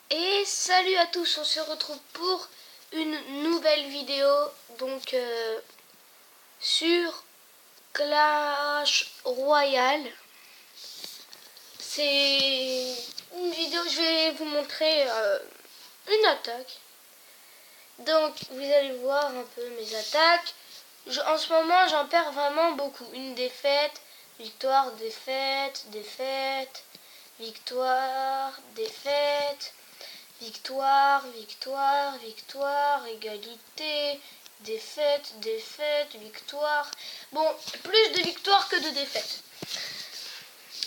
Et salut à tous, on se retrouve pour une nouvelle vidéo donc sur Clash Royale. C'est une vidéo, je vais vous montrer une attaque. Donc vous allez voir un peu mes attaques. En ce moment j'en perds vraiment beaucoup. Une défaite, victoire, défaite, défaite, victoire, défaite. Victoire, victoire, victoire, égalité, défaite, défaite, victoire. Bon, plus de victoires que de défaites.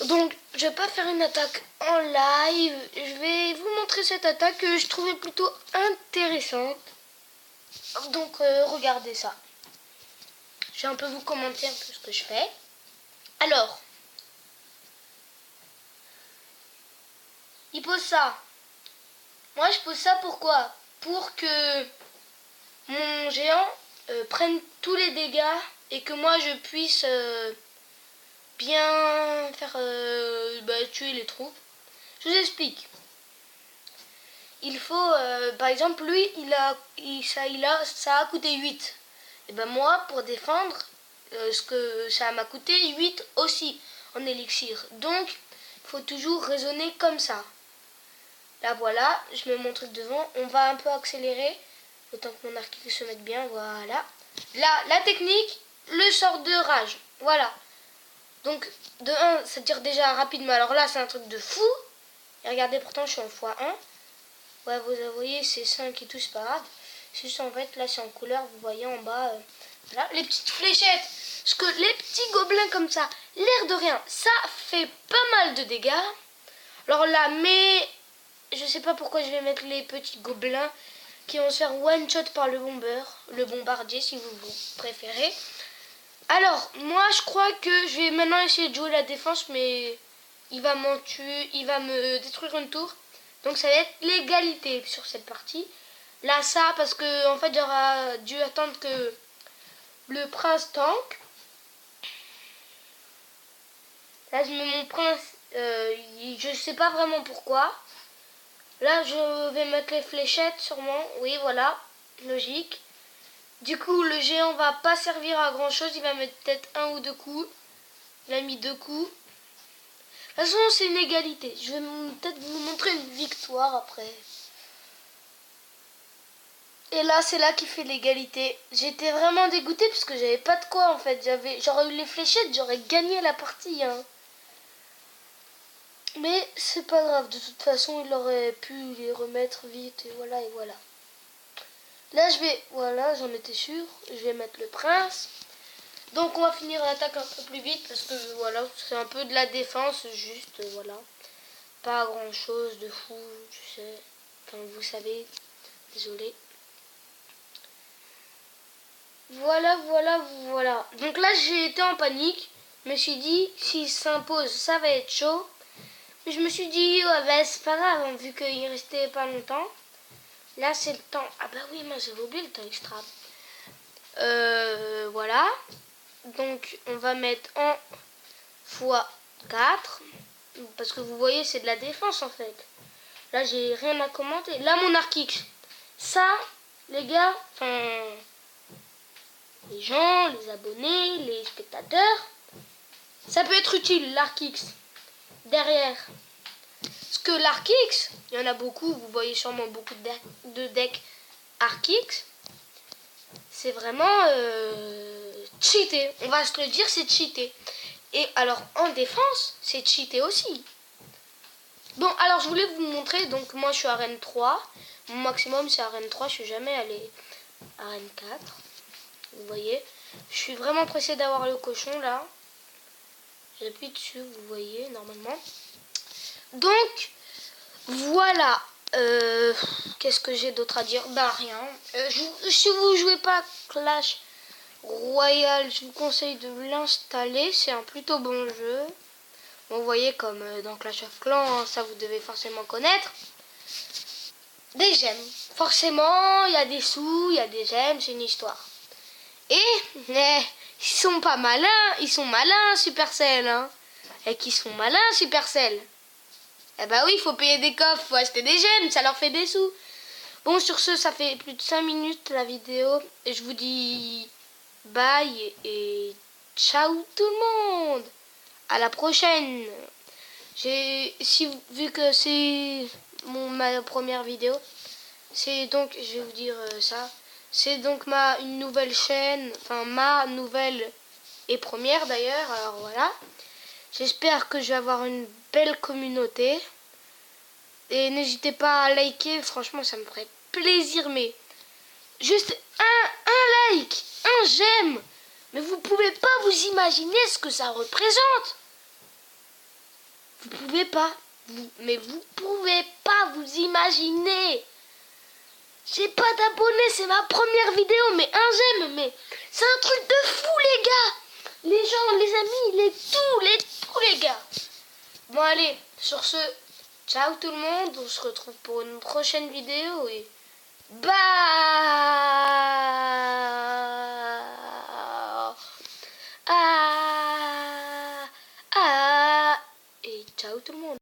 Donc, je vais pas faire une attaque en live. Je vais vous montrer cette attaque que je trouvais plutôt intéressante. Donc, regardez ça. Je vais un peu vous commenter un peu ce que je fais. Alors, il pose ça. Moi, je pose ça pourquoi? Pour que mon géant prenne tous les dégâts et que moi je puisse bien faire tuer les troupes. Je vous explique. Il faut, par exemple, lui, ça a coûté 8. Et ben moi, pour défendre, ce que ça m'a coûté 8 aussi en élixir. Donc, il faut toujours raisonner comme ça. Là, voilà, je mets mon truc devant. On va un peu accélérer. Autant que mon arc se mette bien, voilà. Là, la technique, le sort de rage. Voilà. Donc, de 1, ça tire déjà rapidement. Alors là, c'est un truc de fou. Et regardez, pourtant, je suis en x1. Ouais, vous voyez, c'est 5 et tout, c'est pas grave. C'est juste, en fait, là, c'est en couleur. Vous voyez en bas, voilà, les petites fléchettes. Parce que les petits gobelins comme ça, l'air de rien, ça fait pas mal de dégâts. Alors là, mais je sais pas pourquoi je vais mettre les petits gobelins qui vont se faire one shot par le bombardier si vous préférez. Alors, moi je crois que je vais maintenant essayer de jouer la défense, mais il va m'en tuer, il va me détruire une tour. Donc ça va être l'égalité sur cette partie. Là ça, parce que en fait j'aurais dû attendre que le prince tank. Là je mets mon prince, je sais pas vraiment pourquoi. Là, je vais mettre les fléchettes sûrement. Oui, voilà. Logique. Du coup, le géant va pas servir à grand chose. Il va mettre peut-être 1 ou 2 coups. Il a mis 2 coups. De toute façon, c'est une égalité. Je vais peut-être vous montrer une victoire après. Et là, c'est là qu'il fait l'égalité. J'étais vraiment dégoûtée parce que j'avais pas de quoi en fait. J'aurais eu les fléchettes, j'aurais gagné la partie. Hein. Mais c'est pas grave. De toute façon, il aurait pu les remettre vite. Et voilà, et voilà. Là, voilà, j'en étais sûr. Je vais mettre le prince. Donc, on va finir l'attaque un peu plus vite parce que, voilà, c'est un peu de la défense, juste, voilà. Pas grand-chose de fou, je sais. Enfin, vous savez. Désolé. Voilà, voilà, voilà. Donc là, j'ai été en panique. Je me suis dit, s'il s'impose, ça va être chaud. Mais je me suis dit, ouais, bah, c'est pas grave, hein, vu qu'il restait pas longtemps. Là, c'est le temps. Ah bah oui, moi, j'avais oublié le temps extra. Voilà. Donc, on va mettre en x4. Parce que vous voyez, c'est de la défense, en fait. Là, j'ai rien à commenter. Là, mon arc X. Ça, les gars, enfin, les gens, les abonnés, les spectateurs, ça peut être utile, l'arc X. Derrière. Parce que l'arc X, il y en a beaucoup. Vous voyez sûrement beaucoup de decks arc X. C'est vraiment cheaté. On va se le dire, c'est cheaté. Et alors, en défense, c'est cheaté aussi. Bon, alors je voulais vous montrer. Donc, moi, je suis à Arène 3. Mon maximum, c'est Arène 3. Je suis jamais allé à Arène 4. Vous voyez. Je suis vraiment pressé d'avoir le cochon, là. J'appuie dessus, vous voyez, normalement. Donc, voilà. Qu'est-ce que j'ai d'autre à dire? Bah, rien. Si vous jouez pas Clash Royale, je vous conseille de l'installer. C'est un plutôt bon jeu. Bon, vous voyez, comme dans Clash of Clans, hein, ça vous devez forcément connaître. Des gemmes. Forcément, il y a des sous, il y a des gemmes, c'est une histoire. Et, ils sont pas malins, ils sont malins, Supercell. Hein. Et qui sont malins, Supercell. Eh bah oui, il faut payer des coffres, faut acheter des gemmes, ça leur fait des sous. Bon, sur ce, ça fait plus de 5 minutes la vidéo. Et je vous dis bye et ciao tout le monde. À la prochaine. Vu que c'est ma première vidéo, c'est donc, je vais vous dire ça. C'est donc une nouvelle chaîne, enfin ma nouvelle et première d'ailleurs. Alors voilà. J'espère que je vais avoir une belle communauté. Et n'hésitez pas à liker, franchement ça me ferait plaisir, mais juste un like, un j'aime. Mais vous pouvez pas vous imaginer ce que ça représente. Vous pouvez pas, mais vous pouvez pas vous imaginer. J'ai pas d'abonnés, c'est ma première vidéo, mais un j'aime, mais c'est un truc de fou les gars. Les gens, les amis, tous les gars. Bon allez, sur ce, ciao tout le monde, on se retrouve pour une prochaine vidéo et bye. Et ciao tout le monde.